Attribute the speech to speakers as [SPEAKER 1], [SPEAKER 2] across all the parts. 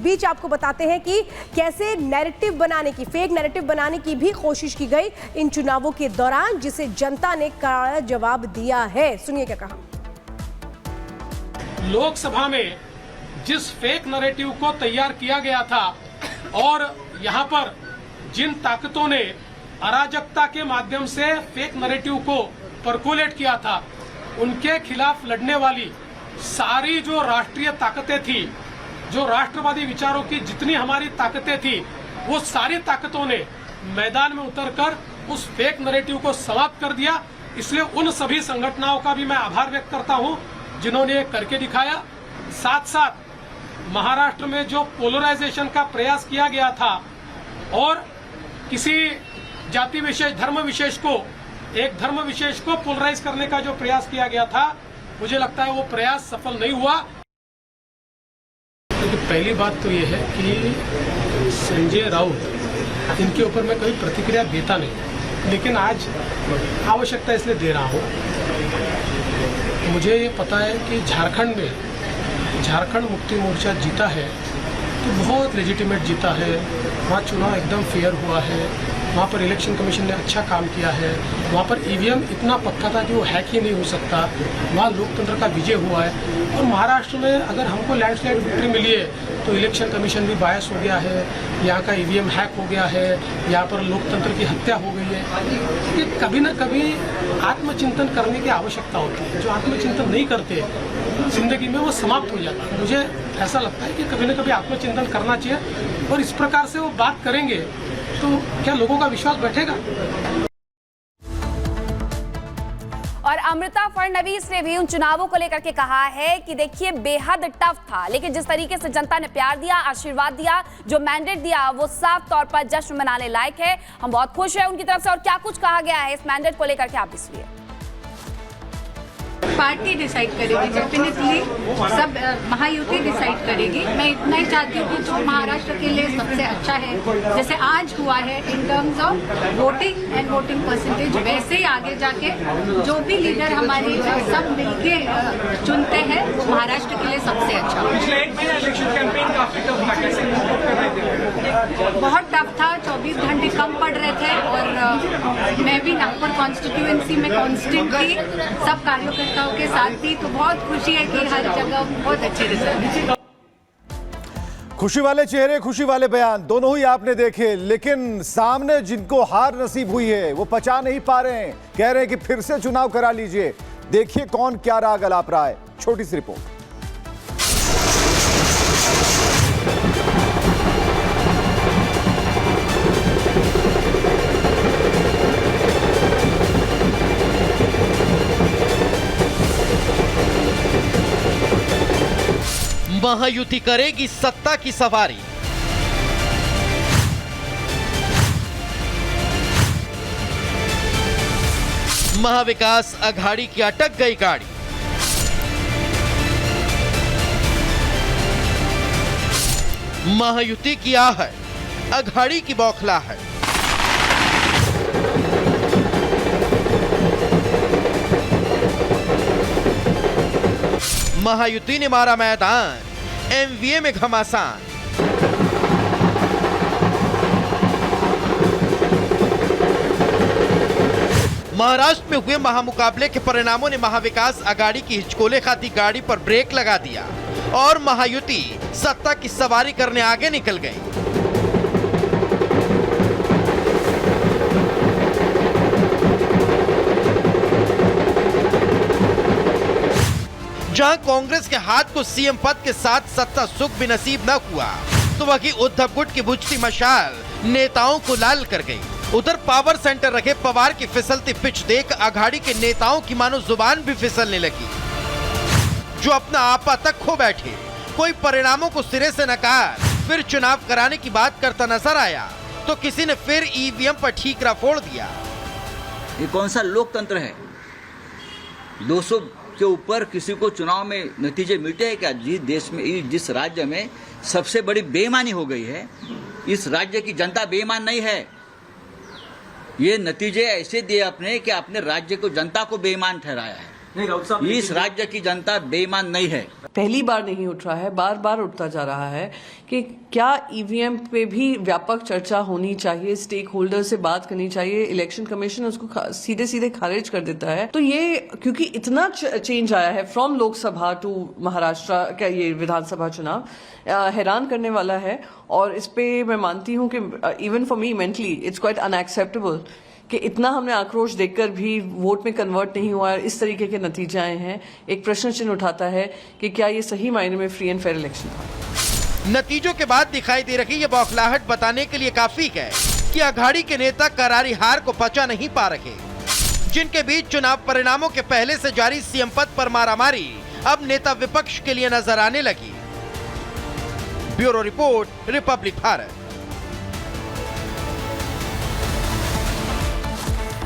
[SPEAKER 1] बीच आपको बताते हैं कि कैसे नैरेटिव बनाने की, फेक नैरेटिव बनाने की भी कोशिश की गई इन चुनावों के दौरान, जिसे जनता ने कड़ा जवाब दिया है। सुनिए क्या कहा।
[SPEAKER 2] लोकसभा में जिस फेक नैरेटिव को तैयार किया गया था और यहाँ पर जिन ताकतों ने अराजकता के माध्यम से फेक नैरेटिव को परकोलेट किया था, उनके खिलाफ लड़ने वाली सारी जो राष्ट्रीय ताकतें थी, जो राष्ट्रवादी विचारों की जितनी हमारी ताकतें थी, वो सारी ताकतों ने मैदान में उतरकर उस फेक नैरेटिव को समाप्त कर दिया। इसलिए उन सभी संगठनों का भी मैं आभार व्यक्त करता हूं जिन्होंने ये करके दिखाया। साथ साथ महाराष्ट्र में जो पोलराइजेशन का प्रयास किया गया था और किसी जाति विशेष, धर्म विशेष को, एक धर्म विशेष को पोलराइज करने का जो प्रयास किया गया था, मुझे लगता है वो प्रयास सफल नहीं हुआ। तो पहली बात तो ये है कि संजय राउत, इनके ऊपर मैं कभी प्रतिक्रिया देता नहीं, लेकिन आज आवश्यकता इसलिए दे रहा हूँ। मुझे ये पता है कि झारखंड में झारखंड मुक्ति मोर्चा जीता है तो बहुत लेजिटिमेट जीता है। वहाँ चुनाव एकदम फेयर हुआ है, वहाँ पर इलेक्शन कमीशन ने अच्छा काम किया है, वहाँ पर ईवीएम इतना पक्का था कि वो हैक ही नहीं हो सकता, वहाँ लोकतंत्र का विजय हुआ है। और महाराष्ट्र में अगर हमको लैंडस्लाइड विक्ट्री मिली है तो इलेक्शन कमीशन भी बायस हो गया है, यहाँ का ईवीएम हैक हो गया है, यहाँ पर लोकतंत्र की हत्या हो गई है। ये कभी ना कभी आत्मचिंतन करने की आवश्यकता होती है। जो आत्मचिंतन नहीं करते जिंदगी में वो समाप्त हो जाता है। मुझे ऐसा लगता है कि कभी ना कभी आत्मचिंतन करना चाहिए और इस प्रकार से वो बात करेंगे तो क्या लोगों का विश्वास बैठेगा।
[SPEAKER 3] और अमृता फडणवीस ने भी उन चुनावों को लेकर के कहा है कि देखिए बेहद टफ था, लेकिन जिस तरीके से जनता ने प्यार दिया, आशीर्वाद दिया, जो मैंडेट दिया, वो साफ तौर पर जश्न मनाने लायक है। हम बहुत खुश हैं उनकी तरफ से। और क्या कुछ कहा गया है इस मैंडेट को लेकर के, आप भी सुनिए।
[SPEAKER 4] पार्टी डिसाइड करेगी, डेफिनेटली सब महायुति डिसाइड करेगी। मैं इतना ही चाहती हूँ कि जो महाराष्ट्र के लिए सबसे अच्छा है, जैसे आज हुआ है in terms of voting and voting percentage, वैसे ही आगे जाके जो भी लीडर हमारी सब मिलके चुनते हैं वो महाराष्ट्र के लिए सबसे अच्छा हो।
[SPEAKER 5] पिछले एक महीने इलेक्शन कैंपेन काफी टफ था, कैसे
[SPEAKER 4] बहुत टफ था, 24 घंटे कम पड़ रहे थे और मैं भी नागपुर कॉन्स्टिट्यूएंसी में कांस्टेंट थी, सब कार्यकर्ताओं के साथ थी, तो बहुत खुशी है कि हर जगह बहुत अच्छे रिजल्ट।
[SPEAKER 6] खुशी वाले चेहरे, खुशी वाले बयान दोनों ही आपने देखे, लेकिन सामने जिनको हार नसीब हुई है वो पचा नहीं पा रहे हैं। कह रहे हैं कि फिर से चुनाव करा लीजिए। देखिए कौन क्या राग अलाप रहा है, छोटी सी रिपोर्ट।
[SPEAKER 7] महायुति करेगी सत्ता की सवारी। महाविकास अघाड़ी की अटक गई गाड़ी। महायुति की आहट, अघाड़ी की बौखलाहट। महायुति ने मारा मैदान, एमवीए में घमासान। महाराष्ट्र में हुए महामुकाबले के परिणामों ने महाविकास अघाड़ी की हिचकोले खाती गाड़ी पर ब्रेक लगा दिया और महायुति सत्ता की सवारी करने आगे निकल गई। जहां कांग्रेस के हाथ को सीएम पद के साथ सत्ता सुख भी नसीब न हुआ, तो वहीं उद्धव गुट की बुझती मशाल नेताओं को लाल कर गई। उधर पावर सेंटर रखे पवार की फिसलती पिच देख अघाड़ी के नेताओं की मानो जुबान भी फिसलने लगी, जो अपना आपा तक खो बैठे। कोई परिणामों को सिरे से नकार फिर चुनाव कराने की बात करता नजर आया, तो किसी ने फिर ईवीएम पर ठीकरा फोड़ दिया।
[SPEAKER 8] ये कौन सा लोकतंत्र है? 200 के ऊपर किसी को चुनाव में नतीजे मिलते हैं क्या? जिस देश में, जिस राज्य में सबसे बड़ी बेईमानी हो गई है, इस राज्य की जनता बेईमान नहीं है। ये नतीजे ऐसे दिए आपने कि आपने राज्य को, जनता को बेईमान ठहराया है।
[SPEAKER 5] नहीं राउत साहब,
[SPEAKER 8] इस राज्य की जनता बेईमान नहीं है।
[SPEAKER 9] पहली बार नहीं उठ रहा है, बार बार उठता जा रहा है कि क्या ईवीएम पे भी व्यापक चर्चा होनी चाहिए, स्टेक होल्डर से बात करनी चाहिए। इलेक्शन कमीशन उसको सीधे सीधे खारिज कर देता है। तो ये क्योंकि इतना चेंज आया है फ्रॉम लोकसभा टू महाराष्ट्र का ये विधानसभा चुनाव, हैरान करने वाला है। और इस पे मैं मानती हूँ कि even for me mentally it's quite unacceptable कि इतना हमने आक्रोश देखकर भी वोट में कन्वर्ट नहीं हुआ, इस तरीके के नतीजे आए हैं। एक प्रश्न चिन्ह उठाता है कि क्या ये सही मायने में फ्री एंड फेयर इलेक्शन था।
[SPEAKER 7] नतीजों के बाद दिखाई दे रही ये बौखलाहट बताने के लिए काफी है कि अघाड़ी के नेता करारी हार को पचा नहीं पा रहे, जिनके बीच चुनाव परिणामों के पहले से जारी सीएम पद पर मारामारी अब नेता विपक्ष के लिए नजर आने लगी। Bureau report, Republic Bharat.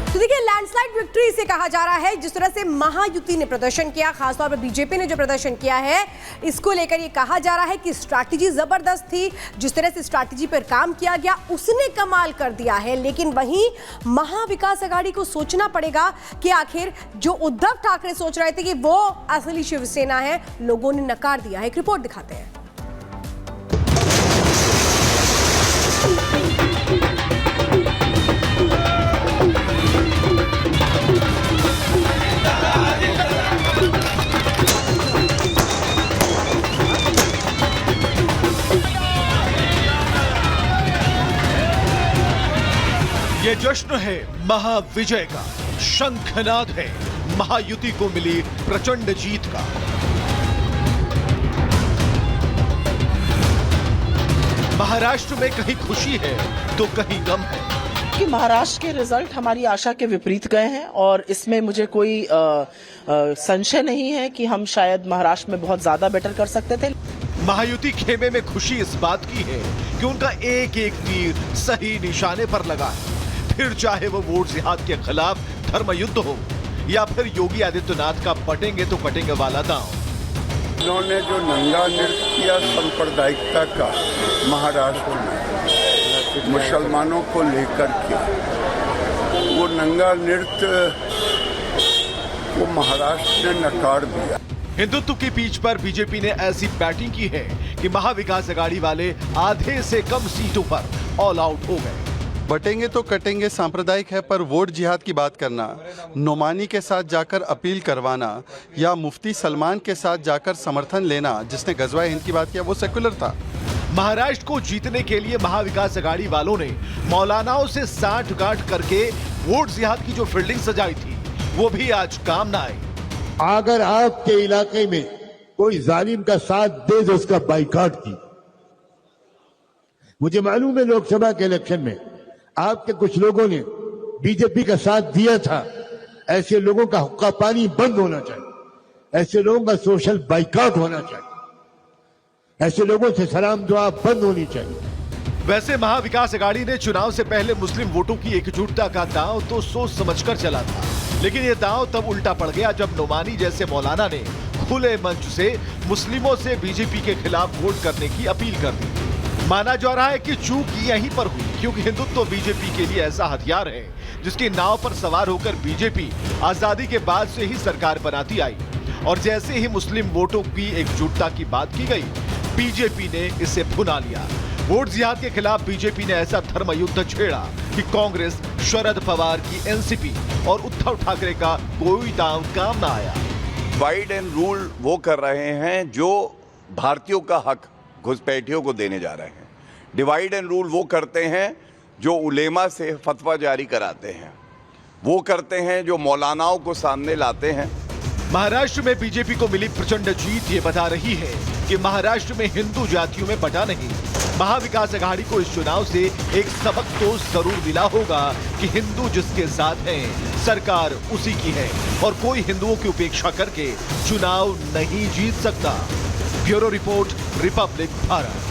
[SPEAKER 1] तो देखिए, लैंडस्लाइड विक्ट्री इसे कहा जा रहा है। जिस तरह से महायुति ने प्रदर्शन किया, खासतौर पर बीजेपी ने जो प्रदर्शन किया है, इसको लेकर ये कहा जा रहा है कि स्ट्रैटेजी जबरदस्त थी। जिस तरह से स्ट्रैटेजी पर काम किया गया उसने कमाल कर दिया है। लेकिन वहीं महाविकास आघाड़ी को सोचना पड़ेगा कि आखिर जो उद्धव ठाकरे सोच रहे थे कि वो असली शिवसेना है, लोगों ने नकार दिया है। एक रिपोर्ट दिखाते हैं।
[SPEAKER 6] ये जश्न है महाविजय का, शंखनाद है महायुति को मिली प्रचंड जीत का। महाराष्ट्र में कहीं खुशी है तो कहीं गम है
[SPEAKER 10] कि महाराष्ट्र के रिजल्ट हमारी आशा के विपरीत गए हैं और इसमें मुझे कोई संशय नहीं है कि हम शायद महाराष्ट्र में बहुत ज्यादा बेटर कर सकते थे।
[SPEAKER 6] महायुति खेमे में खुशी इस बात की है कि उनका एक एक तीर सही निशाने पर लगा है। फिर चाहे वो वोट जिहाद के खिलाफ धर्म युद्ध हो या फिर योगी आदित्यनाथ का पटेंगे तो कटेंगे वाला दांव।
[SPEAKER 11] उन्होंने जो नंगा नृत्य किया सांप्रदायिकता का महाराष्ट्र में मुसलमानों को लेकर किया, वो नंगा नृत्य को महाराष्ट्र ने नकार दिया।
[SPEAKER 6] हिंदुत्व की पिच पर बीजेपी ने ऐसी बैटिंग की है कि महाविकास आघाड़ी वाले आधे से कम सीटों पर ऑल आउट हो गए।
[SPEAKER 12] बटेंगे तो कटेंगे सांप्रदायिक है, पर वोट जिहाद की बात करना, नोमानी के साथ जाकर अपील करवाना या मुफ्ती सलमान के साथ जाकर समर्थन लेना, जिसने गजवाए हिंद की बात किया, वो सेक्युलर था।
[SPEAKER 6] महाराष्ट्र को जीतने के लिए महाविकास आघाड़ी वालों ने मौलानाओं से साठ-गांठ करके वोट जिहाद की जो फील्डिंग सजाई थी, वो भी आज काम न आई।
[SPEAKER 11] अगर आपके इलाके में कोई जालिम का साथ दे तो उसका बाइकआउट की। मुझे मालूम है लोकसभा के इलेक्शन में आपके कुछ लोगों ने बीजेपी का साथ दिया था। ऐसे लोगों का हुक्का पानी बंद होना चाहिए, ऐसे लोगों का सोशल बाइकआउट होना चाहिए, ऐसे लोगों से सलाम दुआ बंद होनी चाहिए।
[SPEAKER 6] वैसे महाविकास आघाड़ी ने चुनाव से पहले मुस्लिम वोटों की एकजुटता का दांव तो सोच समझकर चला था, लेकिन ये दांव तब उल्टा पड़ गया जब नोमानी जैसे मौलाना ने खुले मंच से मुस्लिमों से बीजेपी के खिलाफ वोट करने की अपील कर दी। माना जा रहा है कि चूक यहीं पर हुई, क्योंकि हिंदुत्व तो बीजेपी के लिए ऐसा हथियार है जिसकी नाव पर सवार होकर बीजेपी आजादी के बाद से ही सरकार बनाती आई, और जैसे ही मुस्लिम वोटों की एकजुटता की बात की गई, बीजेपी ने इसे भुना लिया। वोट जिहाद के खिलाफ बीजेपी ने ऐसा धर्म युद्ध छेड़ा कि कांग्रेस, शरद पवार की एनसीपी और उद्धव ठाकरे का कोई दांव काम न आया।
[SPEAKER 11] डिवाइड एंड रूल वो कर रहे हैं जो भारतीयों का हक घुसपैठियों को देने जा रहे हैं। डिवाइड एंड रूल वो करते हैं जो उलेमा से फतवा जारी कराते हैं, वो करते हैं जो मौलानाओं को सामने लाते हैं।
[SPEAKER 6] महाराष्ट्र में बीजेपी को मिली प्रचंड जीत ये बता रही है कि महाराष्ट्र में हिंदू जातियों में बटा नहीं। महाविकास आघाड़ी को इस चुनाव से एक सबक तो जरूर मिला होगा कि हिंदू जिसके साथ हैं, सरकार उसी की है और कोई हिंदुओं की उपेक्षा करके चुनाव नहीं जीत सकता। Bureau report, Republic Bharat.